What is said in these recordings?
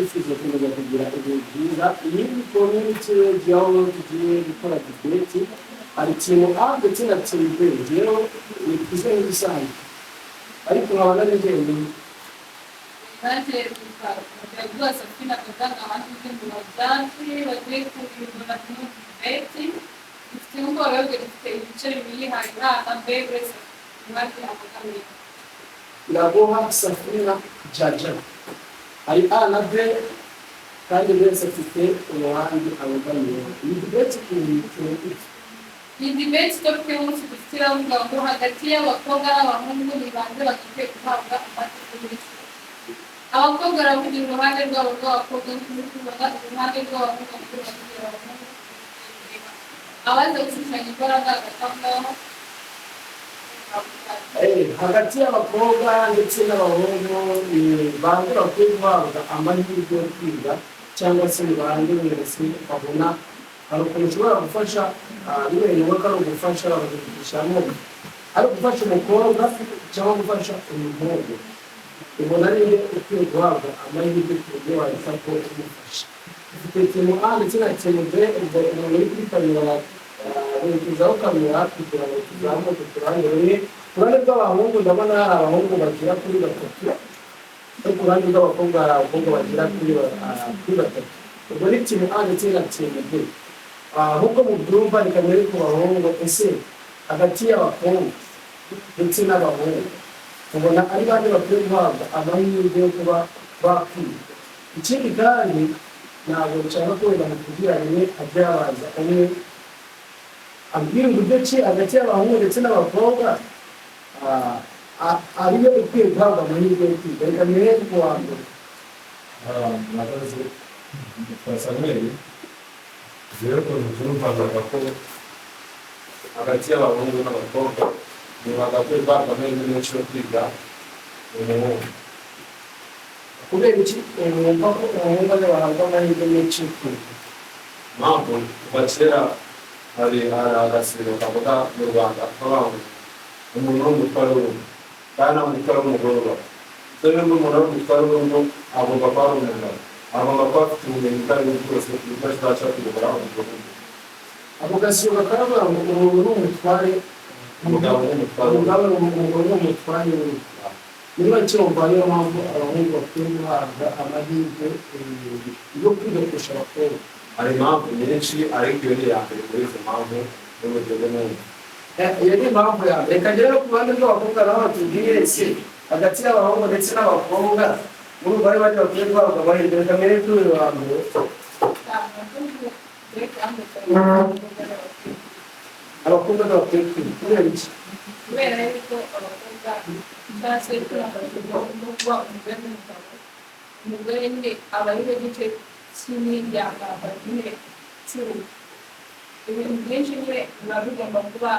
twifuza kumenya kugira ibintu byiza iyi community y'aho tugiye gukora debate hari ikintu A ndetse na team B rero ni twize nk'ibisanzwe ariko nkaba nari njyenyine nanjye rwose Safina kaganga abantu b'indimo byatsi bagiye kubibona mu debate dufite ubwoba bwo dufite ibice bibiri hari A na B wese mwari amagambo iraguha Safina Jaja hari A na B kandi wese afite umuhandi abogamiye iyi debate iyi debate topic y'umunsi dufite iravuga ngo hagati y'abakobwa n'abahungu ni bande bagakwiye guhabwa amategeko abakobwa baravugira uruhande rwabo rw'abakobwa n'uruhande rw'abahungu kugira abahungu abaza gushushanya imbaraga bagatangaho hagati y'abakobwa ndetse n'abahungu bande bakwiye guhabwa amahirwe yo kwiga cyangwa se bande wese babona hari ukuntu ushobora gufasha biberewe ko ari ugufasha bakagufashamo ari ugufasha umukobwa cyangwa gufasha umuhungu ubona rero ukwiye guhabwa amahirwe ku buryo wabifata umufasha ufite ikintu A ndetse na ikintu B ubwo umuntu uri kuri kamera werekezaho kamera kugira ngo tuzamuke turane rumwe ku ruhande rw'abahungu ndabona hari abahungu bagera kuri 3 no ku ruhande rw'abakobwa hari abakobwa bagera kuri 3 ubwo ni ikintu A ndetse na ikintu B nk'uko mubyumva ni kamere ku bahungu ese hagati y'abakobwa ndetse n'abahungu ubona ari bande bakwiye guhabwa amahirwe yo kuba bakwiga ikindi kandi ntabwo nshaka ko wenda kugira rimwe ajya yabanza umwe ambwira uburyo ki hagati y'abahungu ndetse n'abakobwa ariyo ikwiye guhabwa amahirwe yo kwiga reka mbere ku wa mbere murakoze Samuel rero ukuntu byumvaga ko hagati y'abahungu n'abakobwa ni bagakwiye guhabwa amahirwe menshi yo kwiga umuhungu kubera iki wumva ko abahungu aribo bahabwa amahirwe menshi yo kwiga impamvu kuva kera hari agasiro kavuga mu Rwanda kavuga umuntu w'umutware w'urugo kandi nta mutware w'umugororwa so rero umuntu w'umutware w'urugo agomba kuba ari umugabo agomba kuba afite ubumenyi bwari bwose ku buryo azabasha kuyobora umudugudu ako gasiro karavuga ngo umuntu n'umutware umugabo n'umutware n'umutware niba cyumva niyo mpamvu abahungu bakwiye guhabwa amahirwe yo kwiga kurusha abakobwa hari impamvu nyinshi ariko iyo ni iya mbere muri izo mpamvu n'uburyo bw'umuntu iyo ni impamvu ya mbere reka rero ku ruhande rw'abakobwa naho batubwiye ese hagati y'abahungu ndetse n'abakobwa muri bari bari bakwiye guhabwa amahirwe reka mbere kuri uyu wa mbere abakobwa bakwiye kwiga kubera iki kubera yuko abakobwa cyangwa se kuba umugore n'umugabo umugore nyine aba ari we gice cy'imyiryango nyine cy'urugo ibintu byinshi nyine biba bigomba kuba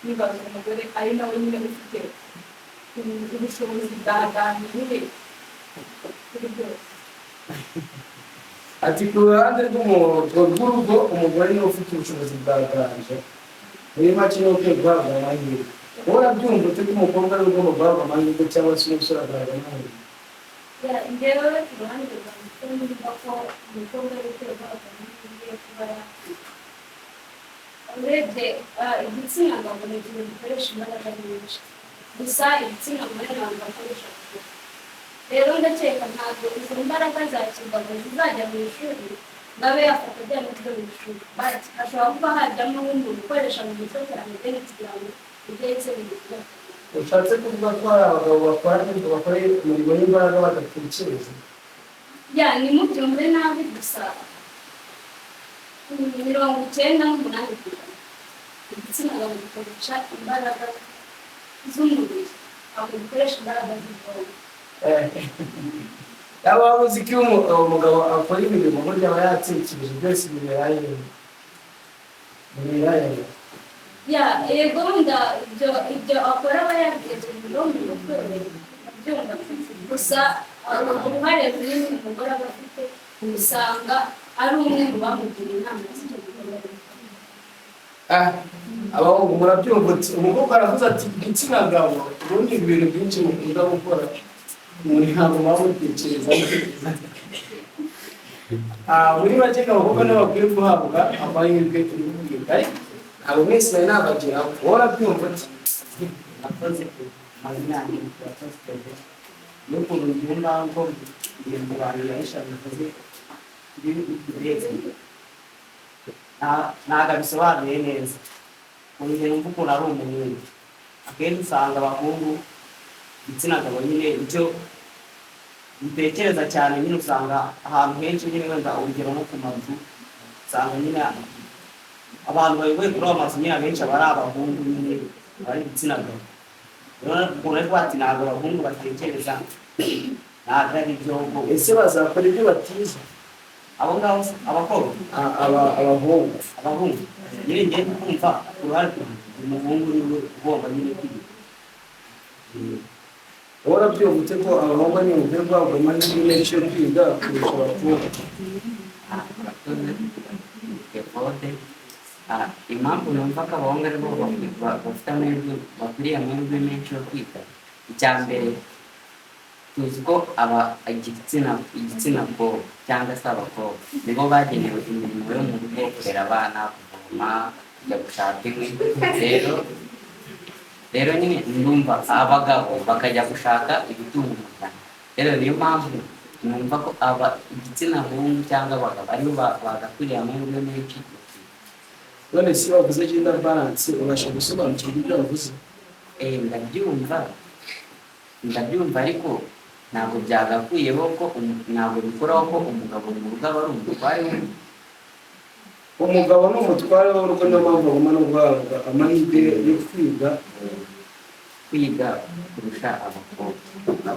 bibaza umugore ari nawe nyine ufite ubushobozi bwaganiriye kuri byose ati ku ruhande rw'urugo umugore niwe ufite ubushobozi bwaganje muri make niwe ukwiye guhabwa amahirwe ubona byumva ute ko umukobwa ari ugomba guhabwa amahirwe cyangwa se umusore agahabwa amahirwe njyewe ku ruhande rwanjye niba ko umukobwa ari ukwiye guhabwa amahirwe yo kuba yakwiga urebye igitsina gabo ni ikintu gikoresha imbaraga nyinshi gusa igitsina gore ntabwo bakoresha kugira rero ndakeka ntabwo izo mbaraga zakirwaga zizajya mu ishuri ngo abe yafata ajya no mu ishuri hashobora kuba hajyamo n'undi gukoresha mu gice cyane kugira ngo ugeze mu gihe ushatse kuvuga ko hari abagabo bakora umurimo w'imbaraga badatekereza ni mubyumve nabi gusa 98% igitsina gabo gikoresha imbaraga z'umubiri ntabwo gikoresha imbaraga z'ubwonko yaba waba uzi ko umugabo akora imirimo burya aba yatekereje byose biberaye yego wenda ibyo akora aba yatekereje no mu mutwe byumva gusa uruhare runini umugore aba afite usanga ari umwe mu bamugira inama z'icyo gikorwa abahungu murabyumva umukobwa aravuze ati igitsina gabo ubundi ibintu byinshi mukunda gukora muri ntabwo muba mutekereza muri make abakobwa nabo bakwiye guhabwa amahirwe turi kubwira ariko ntabwo mwese nari nabageraho wowe urabyumva ati akoze amazina n'ukuntu ngenda ngo ibintu abantu benshi babivuze ntabwo bisobanuye neza urugero mvuga ukuntu ari umuhungu akenshi usanga abahungu igitsina gabo nyine ibyo bitekereza cyane nyine usanga ahantu henshi nyine wenda urugero nko ku mazu usanga nyine abantu bayoboye kuri ayo mazu nyine abenshi aba ari abahungu nyine bari igitsina gabo rero ukuntu ari bati ntabwo abahungu batekereza ntabwo ari ibyo ese bazakora ibyo batize abo ngabo abakobwa abahungu nyine ngiye kumva uruhare umuhungu niwe ugomba nyine kwiga wowe urabyumva ute ko abahungu ni uburyo bwabo amahirwe menshi yo kwiga kurusha abakobwa impamvu numva ko abahungu aribo bafite amahirwe bakwiriye amahirwe menshi yo kwiga icya mbere tuzi ko igitsina bwoko cyangwa se abakobwa nibo bagenewe imirimo yo mu rugo kurera abana kuvoma kujya gushaka inkwi rero nyine ndumva abagabo bakajya gushaka ibitunga umuryango rero niyo mpamvu numva ko igitsina hungu cyangwa abagabo aribo bagakwiriye amahirwe menshi. none si bavuze gender balance ubasha gusobanukirwa ibyo bavuze ndabyumva ariko ntabwo byagakwiyeho ko ntabwo bikoraho ko umugabo mu rugo aba ari umutware we. umugabo n'umutware w'urugo niyo mpamvu bagomba no guhabwa amahirwe yo kwiga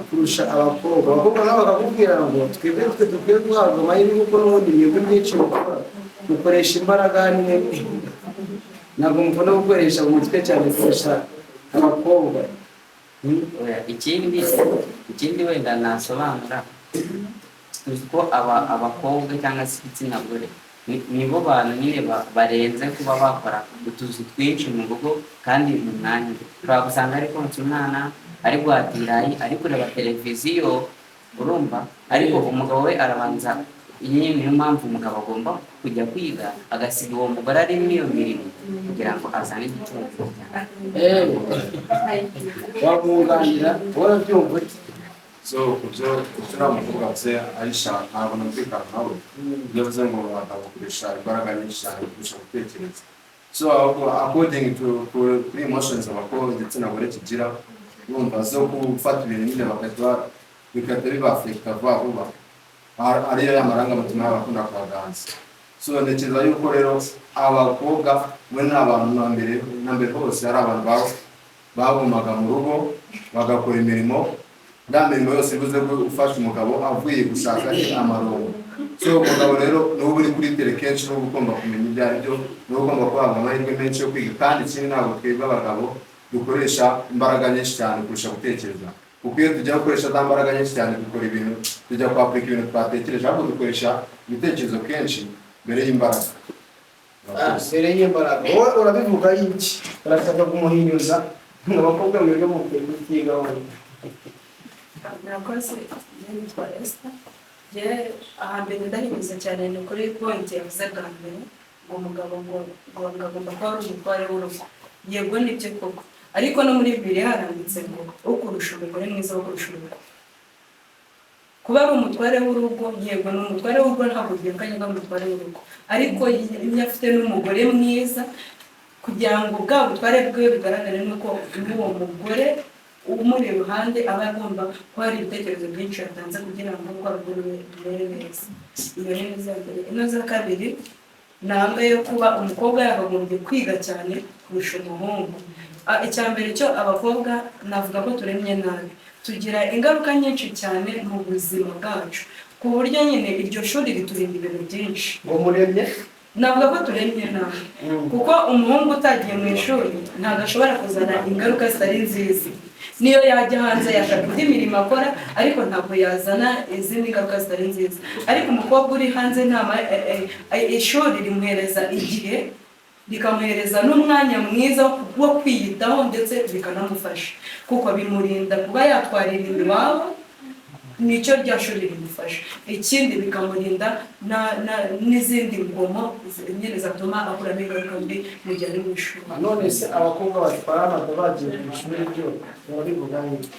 kurusha abakobwa nabo bakakubwira ngo twebwe dukwiye guhabwa amahirwe kuko n'ubundi mwebwe byinshi mukora mukoresha imbaraga nyine ntabwo mukunda gukoresha mu mutwe cyane kurusha abakobwa. ikindi wenda nasobanura tuzi ko abakobwa cyangwa se igitsina gore nibo bantu nyine barenze kuba bakora utuzi twinshi mu rugo kandi mu mwanya ushobora gusanga ari konsa umwana ari guhata ibirayi ari kureba televiziyo urumva ariko umugabo we arabanza. iyi niyo mpamvu umugabo agomba kujya kwiga agasiga uwo mugore ari muri iyo mirimo kugira ngo azane igicuruzwa wamwunganira warabyumva ute so ibyo uriya mukobwa avuze ayishaka ntabwo numvikana nawe iyo avuze ngo bakagukoresha imbaraga nyinshi cyane kurusha gutekereza so according to kuri emotions abakobwa igitsina gore kigira bumva zo gufata ibintu nyine bigahita bibafekita vuba vuba ariyo y'amarangamutima y'abakunda kubaganza so ntekereza yuko rero abakobwa we ni abantu na mbere hose hari abantu bagumaga mu rugo bagakora imirimo nta mirimo yose ibuze gufasha umugabo avuye gushaka amarongo so umugabo rero n'ubu uri kuri tere kenshi n'ubu ugomba kumenya ibyo ari byo n'ubu ugomba guhabwa amahirwe menshi yo kwiga kandi ikindi ntabwo twebwe abagabo dukoresha imbaraga nyinshi cyane kurusha gutekereza kuko iyo tujya gukoresha za mbaraga nyinshi cyane dukora ibintu tujya kwapurika ibintu twatekereje ahubwo dukoresha ibitekerezo kenshi mbere y'imbaraga. mbere y'imbaraga wowe urabivuga iki urashaka kumuhinyuza abakobwa mwebwe mukwiye kutigaho. murakoze nitwa Esther ahambere ndahinyuza cyane ni kuri point yavuze bwa mbere ngo umugabo ngo agomba kuba ari umutware w'urugo yego nibyo koko ariko no muri Bibiliya haranditse ngo ukurusha umugore mwiza wo kurusha urugo. kuba ari umutware w'urugo yego ni umutware w'urugo ntabwo byirukanye ngo umutware w'urugo ariko iyo afite n'umugore mwiza kugira ngo bwa butware bwe bugaragare nuko n'uwo mugore umuri iruhande aba agomba ko hari ibitekerezo byinshi yatanze kugira ngo urwo rugo rubere neza. iyo ni neza mbere. inoza kabiri ntabwo yo kuba umukobwa yakagombye kwiga cyane kurusha umuhungu. icya mbere cyo abakobwa navuga ko turemye nabi tugira ingaruka nyinshi cyane mu buzima bwacu ku buryo nyine iryo shuri riturinda ibintu byinshi. ngo muremye navuga ko turemye nabi kuko umuhungu utagiye mu ishuri ntabwo ashobora kuzana ingaruka zitari nziza. niyo yajya hanze yashaka indi mirimo akora ariko ntabwo yazana izindi ngaruka zitari nziza. ariko umukobwa uri hanze ishuri rimuhereza igihe rikamuhereza n'umwanya mwiza wo kwiyitaho ndetse bikanamufasha kuko bimurinda kuba yatwarira iwabo nicyo rya shuri rimufasha, ikindi bikamurinda n'izindi ngomo nyine zatuma ahura n'ingaruka mbi mu gihe ari mu ishuri. none se abakobwa batwara amada bagiye ku ishuri byo barabivuga iki?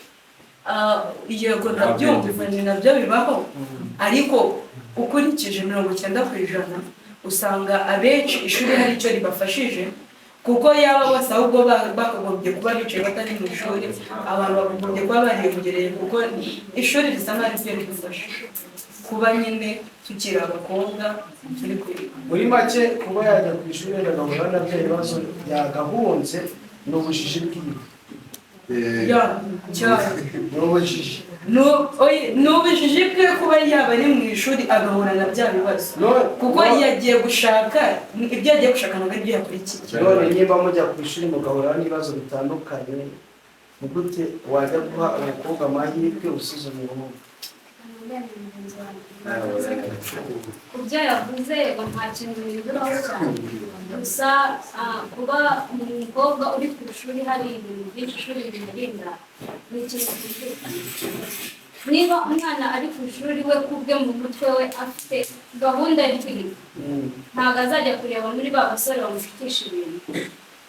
Yego ndabyumva ni nabyo bibaho, ariko ukurikije 90% usanga abenshi ishuri hari icyo ribafashije, kuko yaba bose ahubwo bakagombye kuba bicaye batari mu ishuri, abantu bakagombye kuba bariyongereye, kuko ishuri risa nk'aho ryo ridufasha kuba nyine tukiri abakobwa turi kwiga. muri make kuba yajya ku ishuri agahura nabyo ibibazo yagahunze ni ubujiji bwiwe. Cyane ni ubujiji. ni ubujiji bwe kuba yaba ari mu ishuri agahura na bya bibazo, kuko yagiye gushaka ibyo yagiye gushaka ntabwo aribyo yakurikiye. none niba mujya ku ishuri mugahura n'ibibazo bitandukanye, ni gute wajya guha umukobwa amahirwe usize umuhungu? ku byo yavuze ngo nta kintu bihinduraho cyane, gusa kuba umukobwa uri ku ishuri hari ibintu byinshi ishuri bimurinda ni ikintu cyumvikana. Niba umwana ari ku ishuri we kubwe mu mutwe we afite gahunda yo kwiga, ntabwo azajya kureba muri ba basore bamushukisha ibintu,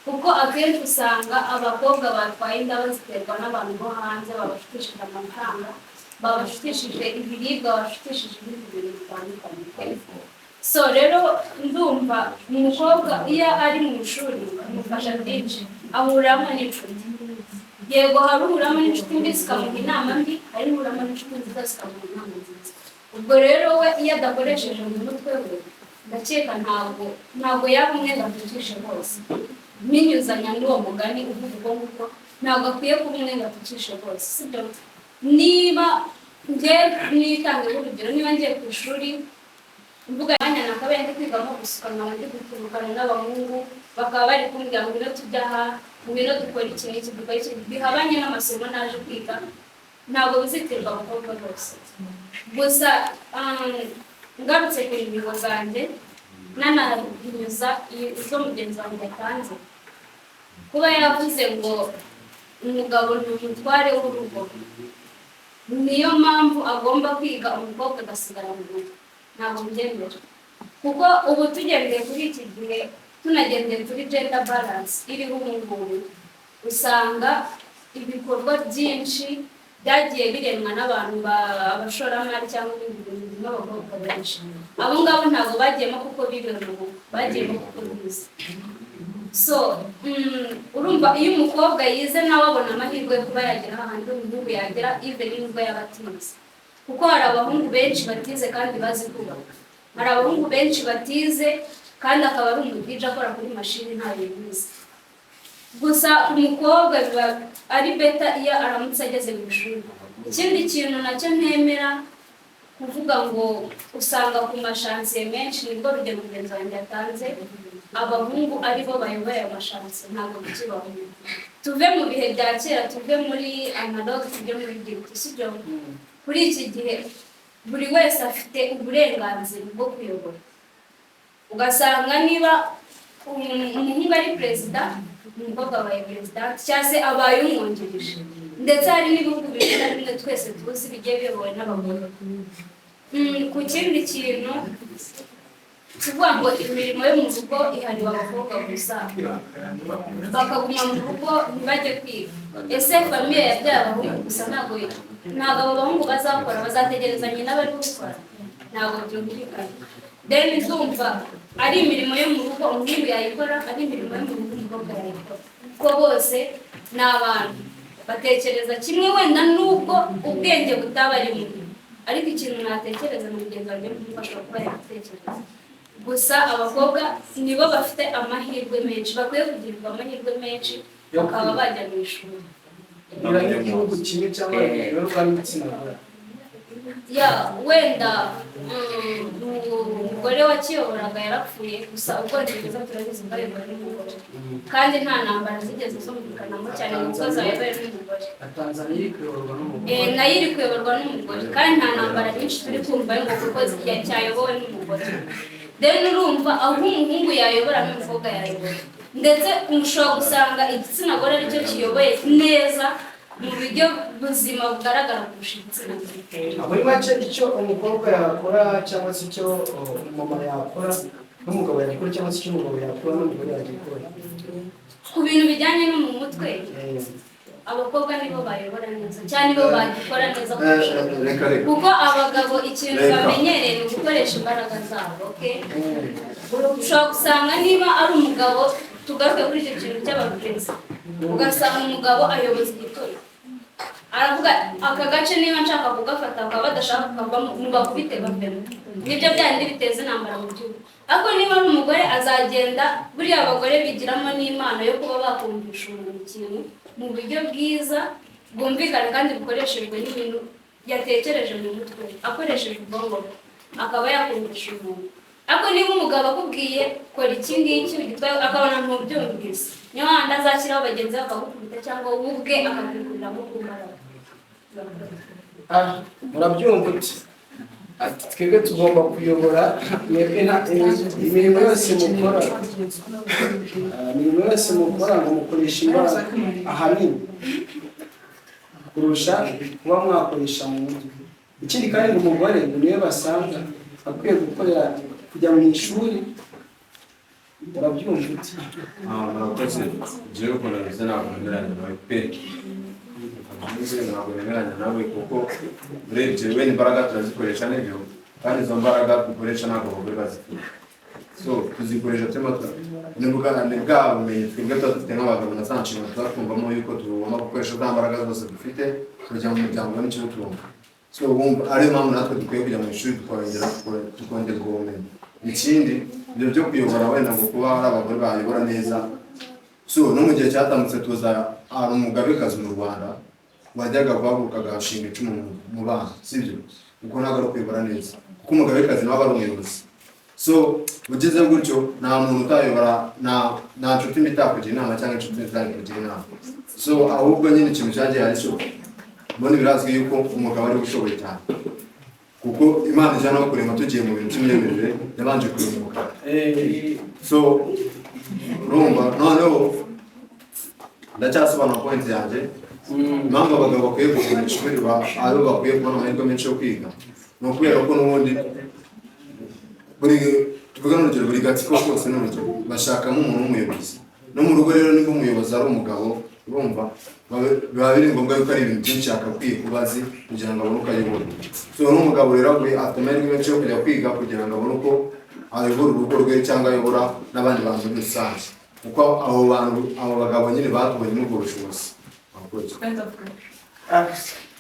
kuko akenshi usanga abakobwa batwaye inda baziterwa n'abantu bo hanze babashukishije amafaranga, babashukishije ibiribwa, babashukishije ibindi bintu bitandukanye. So rero ndumva umukobwa iyo ari mu ishuri bimufasha byinshi, ahuriramo n'inshuti. Yego hari uhuramo n'inshuti mbi zikamuha inama mbi, hari n'uhuramo n'inshuti nziza zikamuha inama nziza. Ubwo rero we iyo adakoresheje mu mutwe we, ndakeka ntabwo yaba umwenda atukishe bose. Binyuzanya n'uwo mugani uvuga ubwo ngubwo, ntabwo akwiye kuba umwenda atukishe bose, sibyo? Niba ngiye nitange urugero, niba ngiye ku ishuri mvuga abanya nakabaye ndi kwigamo gusukanwa, ndi guturukana n'abahungu bakaba bari kumbwira ngo ngwino tujya aha, ngwino dukora iki n'iki, dukora iki, bihabanye n'amasomo naje kwiga, ntabwo bizitirwa abakobwa bose. Gusa ngarutse ku ngingo zanjye nanahinyuza izo mugenzi wanjye yatanze, kuba yavuze ngo umugabo ni umutware w'urugo, niyo mpamvu agomba kwiga umukobwa agasigara mu rugo, ntabwo mbyemera. Kuko ubu tugendeye kuri iki gihe, tunagendeye kuri gender balance iriho ubu ngubu, usanga ibikorwa byinshi byagiye biremwa n'abantu abashoramari cyangwa ibindi bintu n'abakobwa benshi. Abo ngabo ntabwo bagiyemo kuko bibereye ubu, bagiyemo kuko bize. So urumva iyo umukobwa yize nawe abona amahirwe yo kuba yagera ahandi umuhungu yagera, even nubwo yaba atize. Kuko hari abahungu benshi batize kandi bazi kubaka, hari abahungu benshi batize kandi akaba ari umudije akora kuri mashini ntayo yize. Gusa umukobwa biba ari beta iyo aramutse ageze mu ishuri. Ikindi kintu nacyo ntemera kuvuga ngo usanga ku mashansiye menshi, nibwo rugero mugenzi wanjye yatanze, abahungu aribo bayoboye amashansiye, ntabwo bikibaho. Tuve mu bihe bya kera, tuve muri analog, tujye muri digital, sibyo? Kuri iki gihe buri wese afite uburenganzira bwo kuyobora. Ugasanga niba umuhungu ari perezida, umukobwa abaye perezida cyangwa se abaye umwungirije, ndetse hari n'ibihugu bimwe na bimwe twese tuzi bigiye biyobowe n'abagore. Ku kindi kintu kuvuga ngo imirimo yo mu rugo ihariwe abakobwa gusa, bakaguma mu rugo ntibajye kwiga. Ese famiye yabyaye abahungu gusa? ntabwo abo bahungu bazakora, bazategereza nyina bari gukora? Ntabwo byumvikana. Then ndumva ari imirimo yo mu rugo umuhungu yayikora, ari imirimo yo mu rugo umukobwa yayikora, kuko bose ni abantu batekereza kimwe, wenda nubwo ubwenge butaba ari bumwe, ariko ikintu natekereza mu mugenzi wanjye kumufasha kuba yatekereza. Gusa abakobwa nibo bafite amahirwe menshi, bakwiye kugirirwa amahirwe menshi bakaba bajya mu ishuri. niba n'igihugu kimwe cyangwa bikorwa n'igitsina gore, wenda umugore wakiyoboraga yarapfuye, gusa ubwongereza turabizi bwayobowe n'umugore, kandi nta ntambara zigeze zumvikanamo cyane kuko zayobowe n'umugore. Tanzania iri kuyoborwa n'umugore, nayo iri kuyoborwa n'umugore, kandi nta ntambara nyinshi turi kumva ngo kuko cyayobowe n'umugore. Then urumva aho umuhungu yayobora n'umukobwa yayobora, ndetse ushobora gusanga igitsina gore aricyo kiyoboye neza mu buryo buzima bugaragara kurusha igitsina gore. muri make icyo umukobwa yakora cyangwa se icyo umumama yakora n'umugabo yakora cyangwa se icyo umugabo yakora n'umugore yagikora. Ku bintu bijyanye no mu mutwe abakobwa nibo bayobora neza cyane nibo bagikora neza kurusha kuko abagabo ikintu bamenyereye ni ugukoresha imbaraga zabo. Ushobora gusanga niba ari umugabo, tugaruke kuri icyo kintu cy'abaperezida, ugasanga umugabo ayoboza igiturage aravuga aka gace niba nshaka kugafata bakaba badashaka kukavamo mubakubite bavemo. Nibyo byandi biteza intambara mu gihugu. Ariko niba ari umugore azagenda, buriya abagore bigiramo n'impano yo kuba bakumvisha umuntu ikintu mu buryo bwiza bwumvikana kandi bukoreshejwe n'ibintu yatekereje mu mutwe akoresheje ubwonko akaba yakumvisha umuntu. Ariko niba umugabo akubwiye kora iki ngiki akabona ntubyumvise, niyo handi azashyiraho bagenzi be bakagukubita cyangwa wowe ubwe akakwikuriramo ku mbaraga. Murabyumva uti ati twebwe tugomba kuyobora imirimo yose mukora, imirimo yose mukora ngo mukoresha imbaraga ahanini kurusha kuba mwakoresha mu mutwe. Ikindi kandi ngo umugore ngo niwe basanga akwiye gukorera kujya mu ishuri. Murabyumva uti murakoze jewe ukuntu bize ntabwo nemeranya nawe pe, ntabwo nemeranya nawe kuko urebye wene imbaraga turazikoresha n'ibyo kandi izo mbaraga dukoresha ntabwo abagore bazifite, so tuzikoresha turimo ni bwa bumenyi twebwe tuba dufite nk'abagabo na za nshingano tuba twumvamo yuko tugomba gukoresha za mbaraga zose dufite kujya mu muryango n'ikibutunga. So wumva ariyo mpamvu natwe dukwiye kujya mu ishuri tukongera ubwo bumenyi. Ikindi ibyo byo kuyobora wenda ngo kuba hari abagore bayobora neza, so no mu gihe cyatambutse tuza hari umugabekazi mu Rwanda wajyaga guhaguruka agashinga icumu mu bana, sibyo? Kuko ntabwo ari kuyobora neza kuko umugabekazi nawe ari umuyobozi. So ugeze gutyo nta muntu utayobora, nta nshuti mbi itakugira inama cyangwa inshuti itakugira inama. So ahubwo nyine ikintu cyagiye ari cyo mbona birazwi yuko umugabo ari ushoboye cyane kuko Imana ijana no kurema tugiye mu bintu by'imyemerere yabanje kurema umugabo. So urumva noneho ndacyasobanura point yanjye impamvu abagabo bakwiye kujya mu ishuri aribo bakwiye kubona amahirwe menshi yo kwiga, ni ukubera ko n'ubundi tuvuga n'urugero buri gatsiko kose n'urugero bashaka nk'umuntu w'umuyobozi. No mu rugo rero niba umuyobozi ari umugabo urumva biba biri ngombwa yuko ari ibintu byinshi yakakwiye kuba azi kugira ngo abone uko ayobora. So n'umugabo rero afite amahirwe menshi yo kujya kwiga kugira ngo abone uko ayobora urugo rwe cyangwa ayobora n'abandi bantu muri rusange, kuko abo bagabo nyine batubonye n'ubwo bushobozi.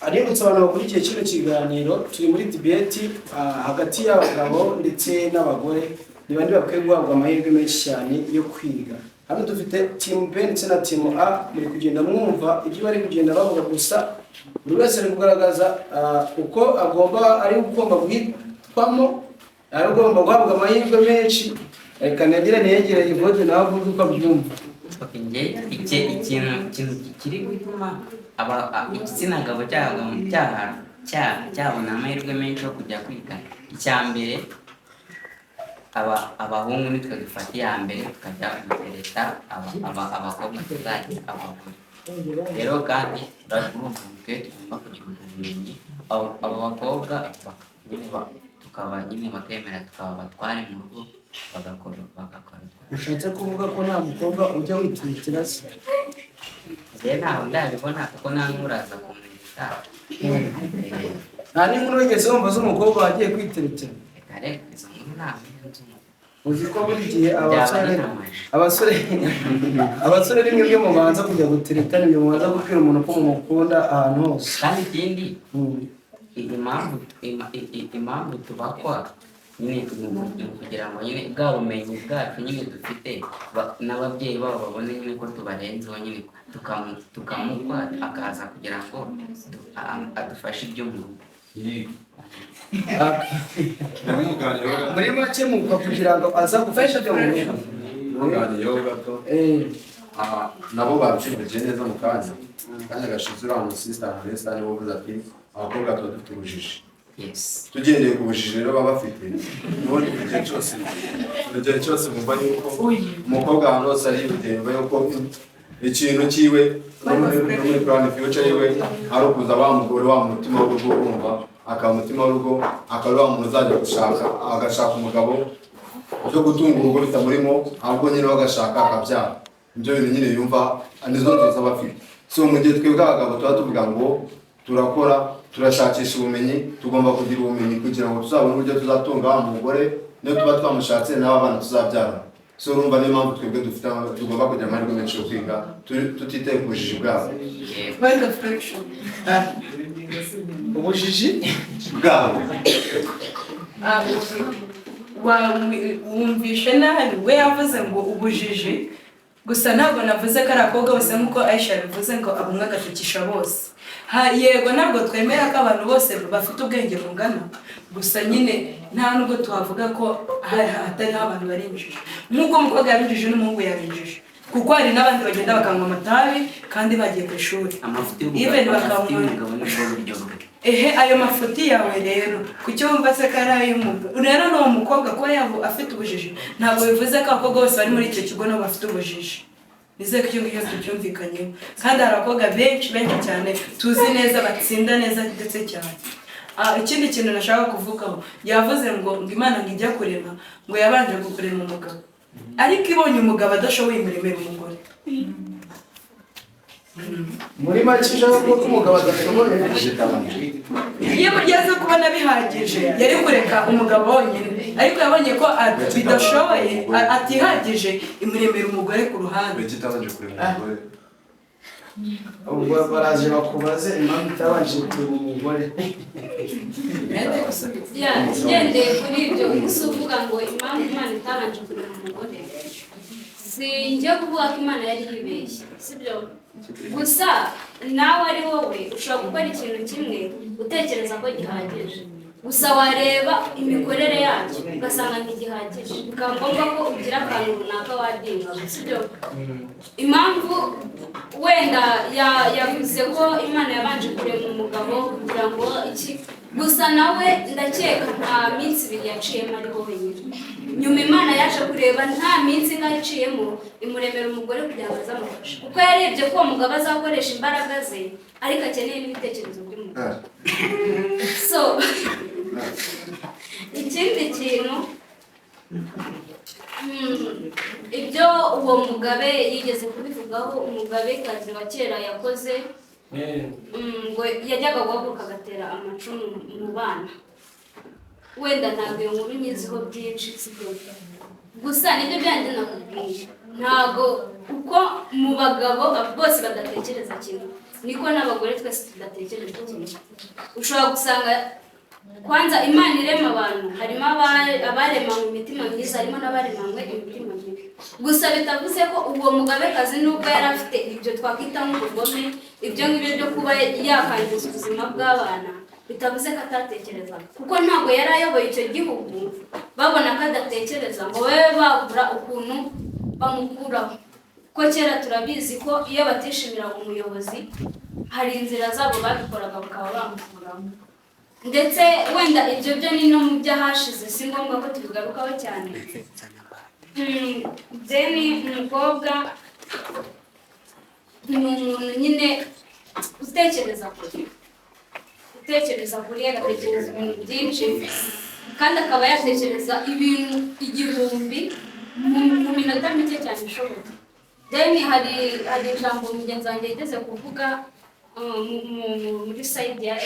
aributsa abantu bakurikiye kino kiganiro turi muri debate hagati y'abagabo ndetse n'abagore, ni bande bakwiye guhabwa amahirwe menshi cyane yo kwiga. Hano dufite team B ndetse na team A, muri kugenda mwumva ibyo bari kugenda bavuga, gusa buri wese ari kugaragaza uko ari ugomba guhitwamo, ari ugomba guhabwa amahirwe menshi. Reka negere Yvonne nawe avuga uko abyumva. ikintu kiri gutuma igitsina gabo cyabona amahirwe menshi yo kujya kwiga, icya mbere abahungu nitwe dufata iya mbere tukajya gutereta abakobwa tuzagira abagore. Rero kandi urumva twe tugomba kugira ubumenyi, abo bakobwa tukaba nyine bakemera tukaba batware mu rugo bagakora. Ushatse kuvuga ko nta mukobwa ujya witwitira se? Rero ntabwo ndabibona kuko nta n'uraza kumenya. Nta n'inkuru wigeze wumva z'umukobwa wagiye kwiteretera? Reka izo nkuru ntabwo uzi ko buri gihe abasore rimwe byo mubanza kujya gutereta, nibyo mubanza kubwira umuntu ko mumukunda ahantu hose. Kandi ikindi impamvu tubakwa nyine kugira ngo nyine bwa bumenyi bwacu nyine dufite n'ababyeyi babo babone nyine ko tubarenzeho nyine tukamukwa akaza kugira ngo adufashe ibyo mu rugo. Muri make mukwa kugira ngo aza gufasha ibyo mu rugo. Nabo babishimije neza mu kanya gashize uriya musista Vanessa niwe uvuze ati abakobwa tuba dufite ubujiji. Tugendeye ku bujiji rero baba bafite, n'ubundi igihe cyose bumva yuko umukobwa ahantu hose ari biterwa yuko ikintu cyiwe no muri plan future yiwe ari ukuza wa mugore wa mutima w'urugo urumva akaba umutima w'urugo akaba wa muntu uzajya gushaka agashaka umugabo cyo gutunga urugo bitamurimo ahubwo nyine bagashaka akabyara ibyo bintu nyine yumva nizo nzozi aba afite. So mu gihe twebwe abagabo tuba tuvuga ngo turakora turashakisha ubumenyi tugomba kugira ubumenyi kugira ngo tuzabone uburyo tuzatunga wa mugore niyo tuba twamushatse n'aba bana tuzabyara. So urumva niyo mpamvu twebwe tugomba kugira amahirwe menshi yo kwiga tutitaye ku bujiji bwabo. ubujiji bwabo wumvishe nabi we yavuze ngo ubujiji gusa ntabwo navuze ko ari abakobwa bose nk'uko Aisha yabivuze ngo abumwe agatukisha bose. Yego ntabwo twemera ko abantu bose bafite ubwenge bungana gusa nyine nta nubwo tuhavuga ko hatariho abantu barinjije nk'uko umukobwa yabinjije n'umuhungu yabinjije kuko hari n'abandi bagenda bakanywa amatabi kandi bagiye ku ishuri amafuti y'umugabo n'ubwo buryo bwe. Ayo mafuti yawe rero kuki wumva se ko ari ay'umugabo rero n'uwo mukobwa kuba yaba afite ubujiji ntabwo bivuze ko abakobwa bose bari muri icyo kigo nabo bafite ubujiji. Nizeye ko icyo ngicyo tubyumvikanyeho kandi hari abakobwa benshi cyane tuzi neza batsinda neza ndetse cyane. Ikindi kintu nashaka kuvugaho yavuze ngo Imana ngo ijya kurema ngo yabanje kurema umugabo ariko ibonye umugabo adashoboye imiremera umugore. muri make ijana ko umugabo adashoboye iyo mugeze kubona bihagije yari kureka umugabo wonyine ariko yabonye ko bidashoboye atihagije imuremera umugore ku ruhande. ubwo baraje bakubaze impamvu itabanje kurema umugore. Ngendeye kuri ibyo gusa uvuga ngo impamvu Imana itabanje kurema umugore sinjya kuvuga ko Imana yari yibeshye sibyo gusa nawe ari wowe ushobora gukora ikintu kimwe utekereza ko gihagije gusa wareba imikorere yacyo ugasanga ntigihagije bikaba ngombwa ko ugira akantu runaka wadinga sibyo. Impamvu wenda yavuze ko Imana yabanje kurema umugabo kugira ngo iki gusa nawe ndakeka nta minsi ibiri yaciyemo ariho wenyine nyuma Imana yaje kureba nta minsi ingahe iciyemo imuremera umugore kugira ngo azamufashe kuko yarebye ko uwo mugabo azakoresha imbaraga ze ariko akeneye n'ibitekerezo by'umugabo. So ikindi kintu ibyo uwo mugabe yigeze kubivugaho umugabekazi wa kera yakoze ngo yajyaga guhaguruka agatera amacumu mu bana wenda ntabwo iyo nkuru nyiziho byinshi sibyo gusa nibyo byanjye nakubwiye ntabwo uko mu bagabo bose badatekereza kimwe niko n'abagore twese tudatekereza kimwe. Ushobora gusanga kwanza Imana irema abantu harimo abaremanywe imitima myiza harimo n'abaremanywe imitima mibi gusa bitavuze ko uwo mugabekazi nubwo yari afite ibyo twakwita nk'ubugome ibyo ngibyo byo kuba yakangiza ubuzima bw'abana bitavuze ko atatekerezaga kuko ntabwo yari ayoboye icyo gihugu babona ko adatekereza ngo babe babura ukuntu bamukuraho ko kera turabizi ko iyo batishimiraga umuyobozi hari inzira zabo babikoraga bakaba bamukuraho ndetse wenda ibyo byo ni no mu byahashize si ngombwa ko tubigarukaho cyane. Deni umukobwa ni umuntu nyine utekereza kure agatekereza ibintu byinshi kandi akaba yatekereza ibintu igihumbi mu minota mike cyane ishoboka. Deni hari ijambo mugenzi wanjye yigeze kuvuga muri sayidi ya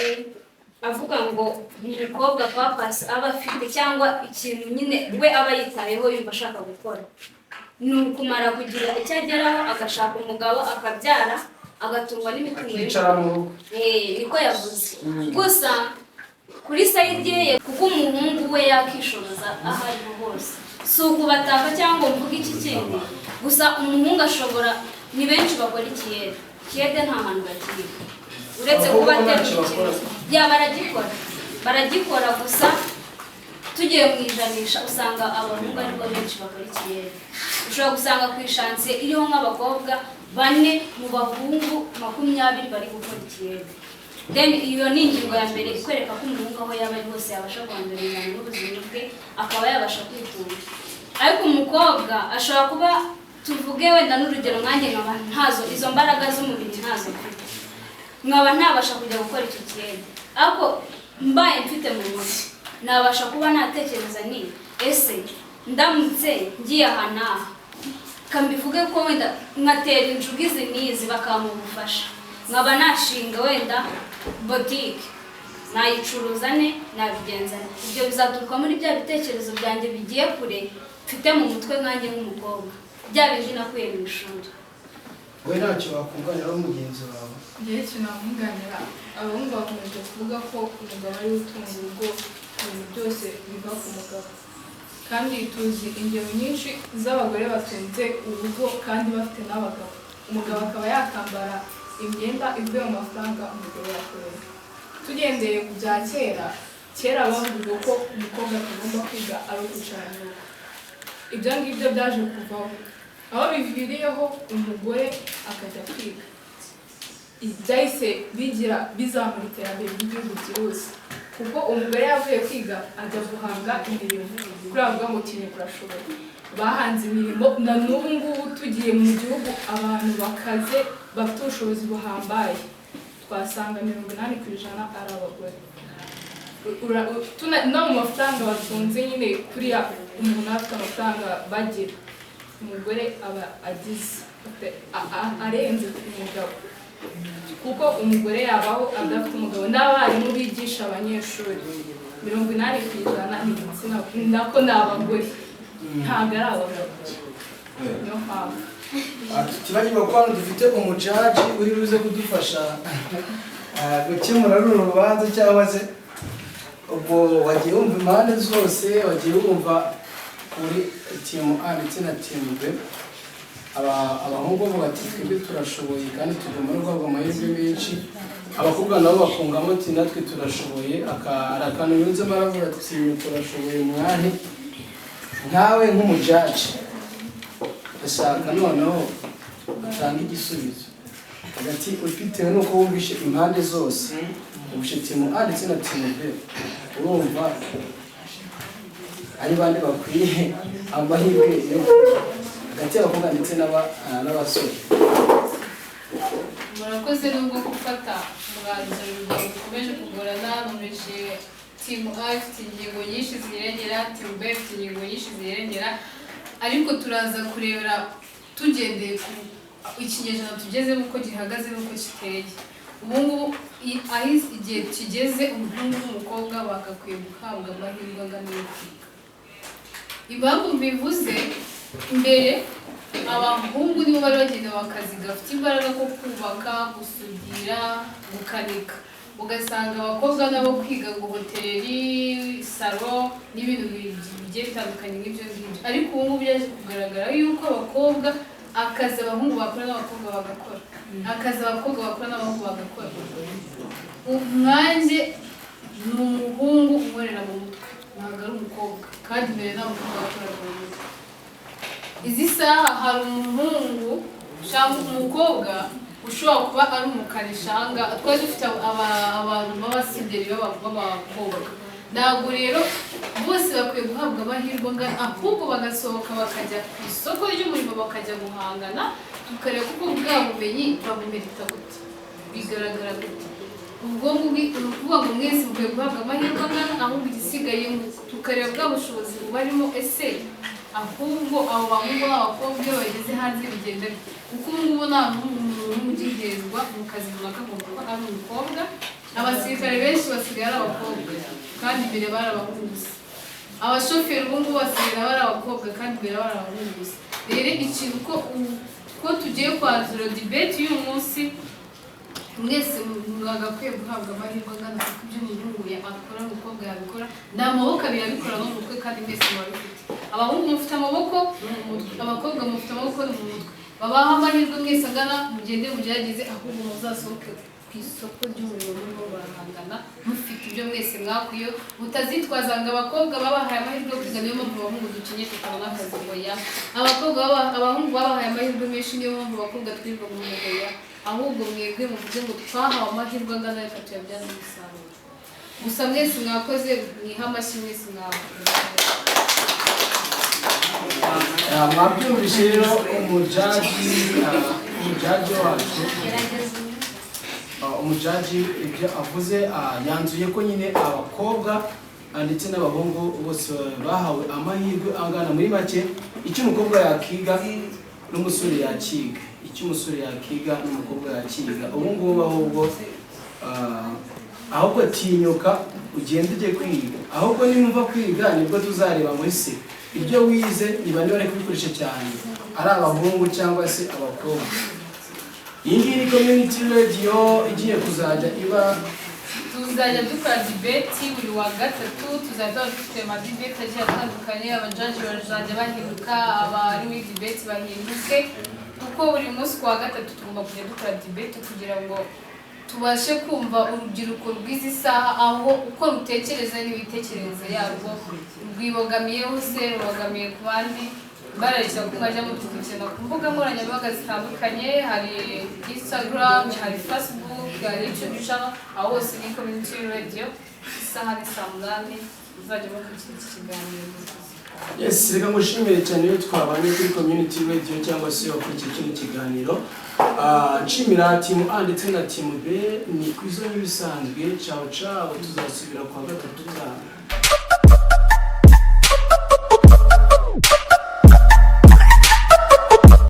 avuga ngo umukobwa kwa pasi aba afite cyangwa ikintu nyine we aba yitayeho yumva ashaka gukora ni ukumara kugira icyo ageraho agashaka umugabo akabyara agatungwa n'imitungo niko yavuze gusa kuri sayidi ye kuko umuhungu we yakishoboza aho ariho hose si ukubataka cyangwa mvuga iki kindi gusa umuhungu ashobora ni benshi bakora ikiyede nta hantu bakiri uretse kuba aterura baragikora gusa tugiye mu ijanisha usanga abahungu aribo benshi bakora ikiyede. Ushobora gusanga ku ishansiye iriho nk'abakobwa 4 mu bahungu 20 bari gukora ikiyede. Then iyo ni ingingo ya mbere ikwereka ko umuhungu aho yaba ari hose yabasha guhangana n'ubuzima bwe akaba yabasha kwitunga ariko umukobwa ashobora kuba tuvuge wenda n'urugero nkanjye nkaba ntazo izo mbaraga z'umubiri ntazo mfite, nkaba ntabasha kujya gukora icyo kintu, ariko mbaye mfite mu mutwe nabasha kuba natekereza ni ese ndamutse ngiye aha n'aha kambivuge ko wenda nkatera injuga izi n'izi bakampa ubufasha, nkaba nashinga wenda botike nayicuruza ne nabigenza ne, ibyo bizaturuka muri bya bitekerezo byanjye bigiye kure mfite mu mutwe nkanjye nk'umukobwa, bya bindi nakuye mu ishuri. wowe ntacyo wakunganiraho mugenzi wawe? igihe kinamwunganira, abahungu bakomeje kuvuga ko umugabo ari we utunga urugo, ibintu byose biva ku mugabo, kandi tuzi ingero nyinshi z'abagore batunze urugo kandi bafite n'abagabo, umugabo akaba yakambara imyenda ivuye mu mafaranga umugabo yakoreye. Tugendeye ku bya kera bavuga ko umukobwa atagomba kwiga ari ukwicara mu rugo, ibyo ngibyo byaje kuvaho, aho biviriyeho umugore akajya kwiga, byahise bizamura iterambere ry'igihugu byihuse, kuko umugore yavuye kwiga ajya guhanga imirimo, kuri avuga ngo kintu urashoboye, bahanze imirimo, na n'ubu ngubu tugiye mu gihugu abantu bakaze bafite ubushobozi buhambaye twasanga 80% ari abagore. No mu mafaranga batunze nyine kuriya umuntu afite amafaranga bagira, umugore aba agize arenze ku mugabo, kuko umugore yabaho adafite umugabo. N'abarimu bigisha abanyeshuri 80% ni igitsina nako ni abagore, ntabwo ari abagabo. Niyo mpamvu tubagirwa ko hano dufite umujaji uri buze kudufasha gukemura runo rubanza, cyangwa se ubwo wagiye wumva impande zose, wagiye wumva kuri timu A ndetse na timu B. Abahungu bavuga ati twebwe turashoboye kandi tugomba no guhabwa amahirwe menshi, abakobwa nabo bakungamo ati natwe turashoboye, hari akantu yunzemo aravuga ati si ibintu turashoboye mwahe. Nkawe nk'umujaji ndashaka noneho utanga igisubizo hagati bitewe n'uko wumvishe impande zose, wumvishe timu A ndetse na timu B, urumva ari bande bakwiye amahirwe yo hagati y'abakobwa ndetse n'abasore? murakoze nubwo gufata umwanzuro bikomeje kugorana. Numvise timu A ifite ingingo nyinshi zirengera, timu B ifite ingingo nyinshi zirengera, ariko turaza kurebera tugendeye ku ikinyejana tugezemo uko gihagaze n'uko kiteye. Ubu ngubu aho igihe kigeze, umuhungu n'umukobwa bagakwiye guhabwa amahirwe angana yo kwiga. Impamvu mbivuze, mbere abahungu nibo bari bagenewe akazi gafite imbaraga ko kubaka, gusudira, gukanika, ugasanga abakobwa nabo kwiga ngo hoteli, salo n'ibintu bigiye bitandukanye nk'ibyo ngibyo. Ariko ubu ngubu byaje kugaragara yuko abakobwa akazi abahungu bakora n'abakobwa bagakora, akazi abakobwa bakora n'abahungu bagakora. Umwanjye ni umuhungu unkorera mu mutwe, ntabwo ari umukobwa, kandi mbere nta mukobwa wakoraga mu mutwe. Izi saha hari umuhungu cyangwa umukobwa ushobora kuba ari umukarishanga, twari dufite abantu b'abasideri b'abakobwa. Ntabwo rero bose bakwiye guhabwa amahirwe angana, ahubwo bagasohoka bakajya ku isoko ry'umurimo bakajya guhangana, tukareba kuko bwa bumenyi babumerita gute, bigaragara gute. Ubwo ngubwo ni ukuvuga ngo mwese mukwiye guhabwa amahirwe angana, ahubwo igisigaye tukareba bwa bushobozi bubarimo. Ese ahubwo abo bahungu n'abakobwa iyo bageze hanze bigenda bite? Kuko ubu ngubu nta n'umuntu ugihezwa mu kazi runaka ngo kuko ari umukobwa. Abasirikare benshi basigaye ari abakobwa kandi mbere bari abahungu gusa. Abashoferi ubu ngubu basigaye bari abakobwa kandi mbere bari abahungu gusa. Rero ikintu ko tugiye kwanzura debate y'uyu munsi, mwese mwagakwiye guhabwa amahirwe angana, kuko ibyo umuhungu akora n'umukobwa yabikora, ni amaboko abiri abikora no mu mutwe, kandi mwese mubabifite. Abahungu mufite amaboko no mu mutwe, abakobwa mufite amaboko no mu mutwe. Babaha amahirwe mwese angana, mugende mugerageze, ahubwo muzasohoke ku isoko ry'umurimo murimo barahangana, mufite ibyo mwese mwakwiye, mutazitwaza ngo abakobwa babahaye amahirwe yo kwiga niyo mpamvu abahungu dukenye tukabona akazi. Oya, abahungu babahaye amahirwe menshi niyo mpamvu abakobwa twirirwa mu mugoya. Ahubwo mwebwe muvuze ngo twahawe amahirwe angana, reka tuyabyaze umusaruro. Gusa mwese mwakoze, mwiha amashyi mwese mwakoze. mwabyumvise rero umujaji wacu umujaji ibyo avuze yanzuye ko nyine abakobwa ndetse n'abahungu bose bahawe amahirwe angana. Muri make icyo umukobwa yakiga n'umusore yakiga, icyo umusore yakiga n'umukobwa yakiga. ubu ngubu ahubwo tinyuka ugenda ujye kwiga, ahubwo nimva kwiga nibwo tuzareba muri se ibyo wize niba niba ari kubikoresha cyane ari abahungu cyangwa se abakobwa. Iyi ngiyi ni community radio igiye kuzajya iba, tuzajya dukora debate buri wa gatatu, tuzajya dufite amadebate agiye atandukanye, abajaji bazajya bahinduka, abari muri debate bahinduke, kuko buri munsi ku wa gatatu tugomba kujya dukora debate kugira ngo tubashe kumva urubyiruko rw'izi saha aho uko rutekereza n'ibitekerezo yarwo rwibogamiyeho se rubogamiye ku bandi. Bararishya ko mwajya mudukurikirana ku mbuga nkoranyambaga zitandukanye, hari Instagram, hari Facebook, hari YouTube channel, aho hose ni community radio. Isaha ni saa 8 uzajya mukurikira iki kiganiro. yes, reka ngushimire cyane iyo twabanye kuri community radio cyangwa se wakurikiye kino kiganiro. Nshimira timu A ndetse na timu B, ni kwizo n'ibisanzwe. Ciao ciao, tuzasubira kwa gatatu.